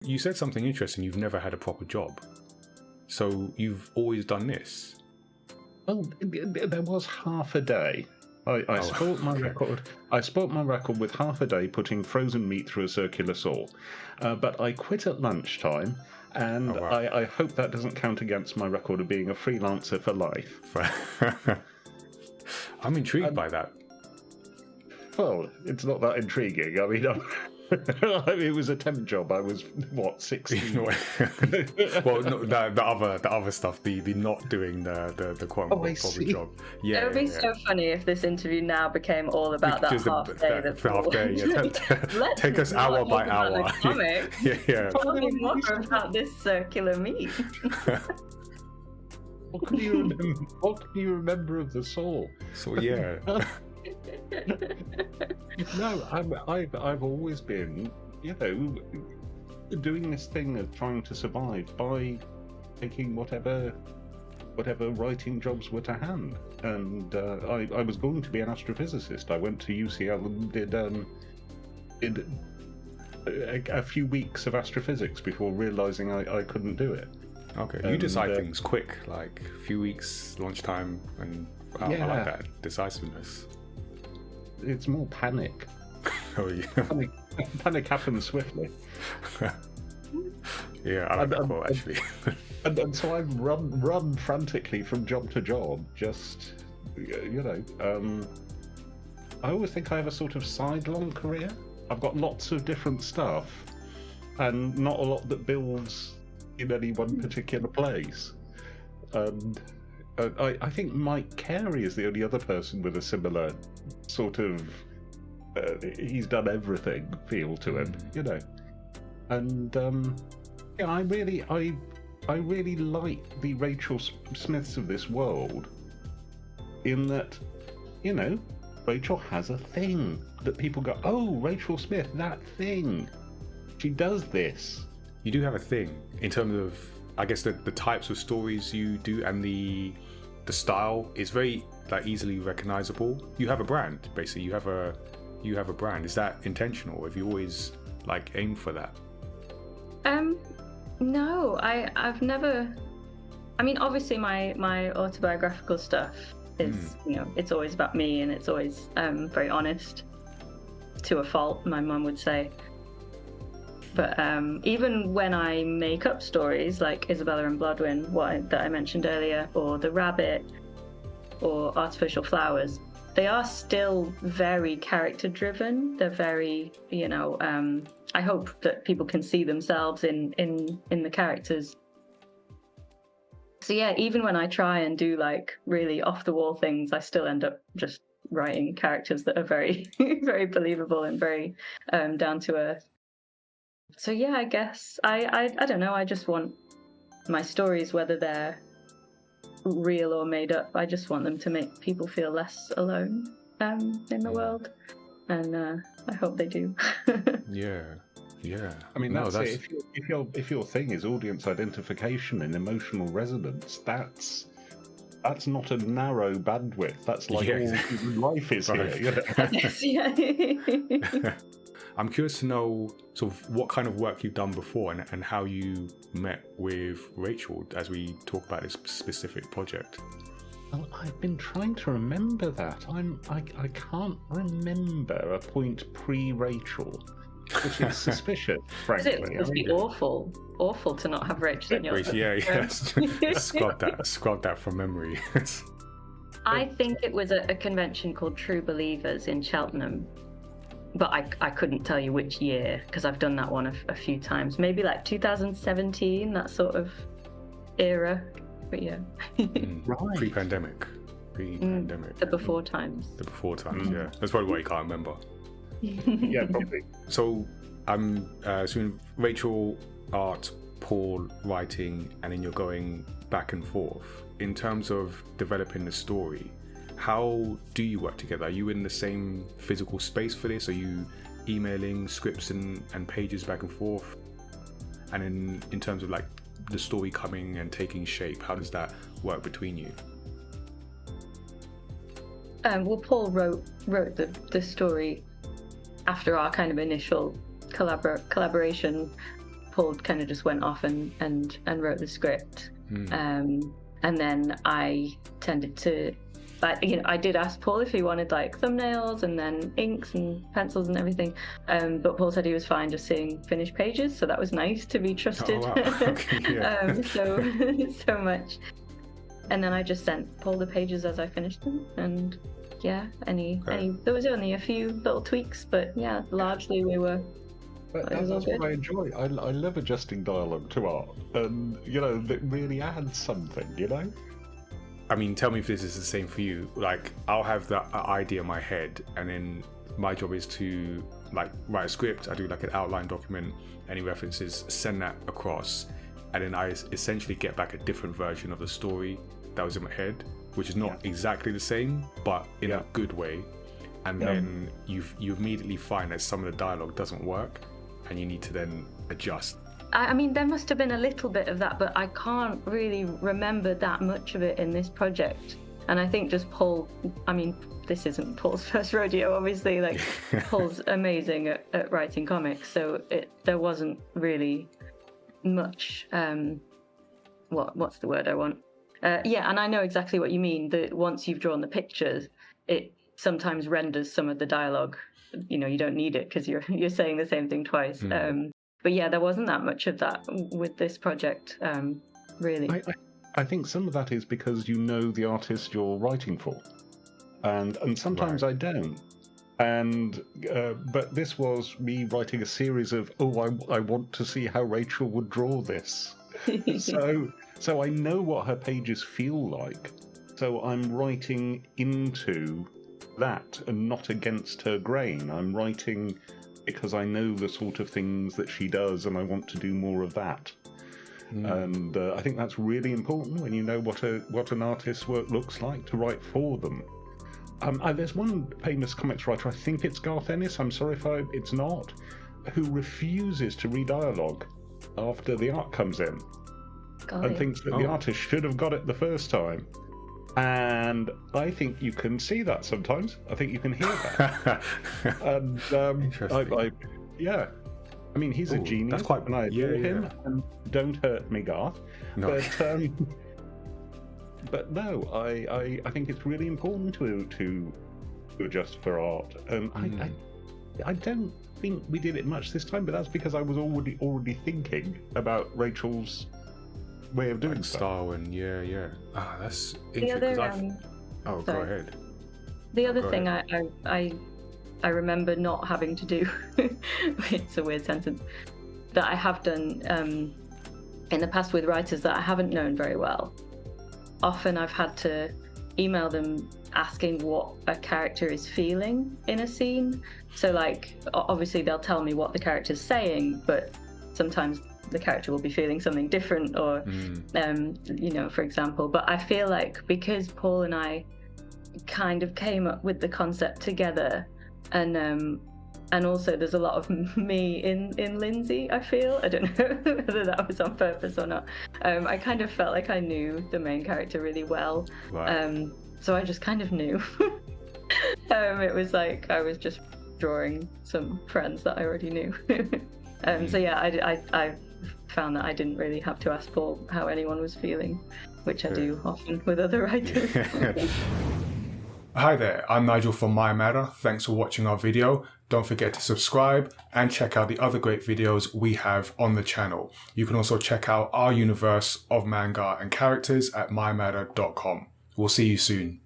you said something interesting. You've never had a proper job, so you've always done this. Well, there was half a day. I spoilt my record. I spoilt my record with half a day putting frozen meat through a circular saw, but I quit at lunchtime, and I hope that doesn't count against my record of being a freelancer for life. I'm intrigued by that. Well, it's not that intriguing. I mean, it was a temp job. I was, 16? Well, no, the other stuff, the not doing the quote unquote proper job. Yeah, it would be so funny if this interview now became all about that half day. Yeah, take us hour by hour. Yeah. Tell me more about this circular meat. What can you remember of the saw? So yeah. No, I've always been, doing this thing of trying to survive by taking whatever writing jobs were to hand. And I was going to be an astrophysicist. I went to UCL and did a few weeks of astrophysics before realizing I couldn't do it. Okay, you decide things quick, like a few weeks, lunchtime, and I like that decisiveness. It's more panic. Oh yeah. Panic happens swiftly. Yeah, I like that quote actually. and so I've run frantically from job to job. Just I always think I have a sort of sidelong career. I've got lots of different stuff, and not a lot that builds in any one particular place. And I think Mike Carey is the only other person with a similar sort of he's done everything feel to him, And I really like the Rachael Smiths of this world, in that, Rachael has a thing that people go, oh, Rachael Smith, that thing, she does this. You do have a thing in terms of, I guess, the types of stories you do, and the style is very easily recognizable. You have a brand, basically. You have a brand. Is that intentional? Have you always aimed for that? No, I've never. I mean, obviously, my autobiographical stuff is it's always about me, and it's always very honest, to a fault, my mum would say. But even when I make up stories like Isabella and Blodwyn, that I mentioned earlier, or The Rabbit, or Artificial Flowers, they are still very character-driven. They're very, I hope that people can see themselves in the characters. So yeah, even when I try and do really off-the-wall things, I still end up just writing characters that are very, very believable and very down to earth. So yeah, I guess I don't know. I just want my stories, whether they're real or made up, I just want them to make people feel less alone in the world, and I hope they do. Yeah. I mean, that's it. If your thing is audience identification and emotional resonance, that's not a narrow bandwidth. That's all life is here. Yeah. I'm curious to know sort of what kind of work you've done before and how you met with Rachael as we talk about this specific project. Well, I've been trying to remember that. I can't remember a point pre-Rachael, which is suspicious, frankly. It must be awful to not have Rachael in your book. Yeah. Scrub that from memory. I think it was a convention called True Believers in Cheltenham. But I couldn't tell you which year, because I've done that one a few times. Maybe 2017, that sort of era. But yeah. Right. Pre-pandemic. The before times. Yeah. That's probably why you can't remember. Yeah, probably. So I'm assuming Rachael art, Paul writing, and then you're going back and forth. In terms of developing the story, how do you work together? Are you in the same physical space for this? Are you emailing scripts and pages back and forth? And in terms of the story coming and taking shape, how does that work between you? Well, Paul wrote the story after our kind of initial collaboration. Paul kind of just went off and wrote the script. And then I tended to, I did ask Paul if he wanted like thumbnails and then inks and pencils and everything. But Paul said he was fine just seeing finished pages, so that was nice to be trusted. Oh, wow. Okay, yeah. so much. And then I just sent Paul the pages as I finished them, and yeah, there was only a few little tweaks, but yeah, largely we were. But that's what I enjoy. I love adjusting dialogue to art, and that really adds something. I mean, tell me if this is the same for you. Like, I'll have that idea in my head, and then my job is to like write a script. I do like an outline document, any references, send that across, and then I essentially get back a different version of the story that was in my head, which is not exactly the same, but in a good way. And then you immediately find that some of the dialogue doesn't work, and you need to then adjust. I mean, there must have been a little bit of that, but I can't really remember that much of it in this project. And I think just Paul, I mean, this isn't Paul's first rodeo, obviously. Like, Paul's amazing at writing comics, so there wasn't really much. What's the word I want? Yeah, and I know exactly what you mean. That once you've drawn the pictures, it sometimes renders some of the dialogue. You don't need it because you're saying the same thing twice. But yeah, there wasn't that much of that with this project, really. I think some of that is because you know the artist you're writing for, and sometimes I don't. And but this was me writing a series of I want to see how Rachel would draw this. So I know what her pages feel like. So I'm writing into that and not against her grain. I'm writing because I know the sort of things that she does, and I want to do more of that. And I think that's really important when you know what an artist's work looks like to write for them. There's one famous comics writer, I think it's Garth Ennis, I'm sorry if it's not, who refuses to read dialogue after the art comes in, and thinks that the artist should have got it the first time. And I think you can see that sometimes. I think you can hear that. And Interesting. I mean, he's a genius. That's quite. And I adore him. And don't hurt me, Garth. No. But no, I think it's really important to adjust for art. And I don't think we did it much this time, but that's because I was already thinking about Rachel's way of doing stuff. Style and that's interesting. Go ahead. The other thing I remember not having to do, it's a weird sentence, that I have done in the past with writers that I haven't known very well. Often I've had to email them asking what a character is feeling in a scene. So like, obviously they'll tell me what the character's saying, but sometimes the character will be feeling something different, or for example. But I feel like because Paul and I kind of came up with the concept together, and also there's a lot of me in Lindsay, I feel. I don't know whether that was on purpose or not. I kind of felt like I knew the main character really well. Right. So I just kind of knew. It was like I was just drawing some friends that I already knew. So yeah, I found that I didn't really have to ask Paul how anyone was feeling, which I do often with other writers. Hi there, I'm Nigel from mayamada. Thanks for watching our video. Don't forget to subscribe and check out the other great videos we have on the channel. You can also check out our universe of manga and characters at mayamada.com. We'll see you soon.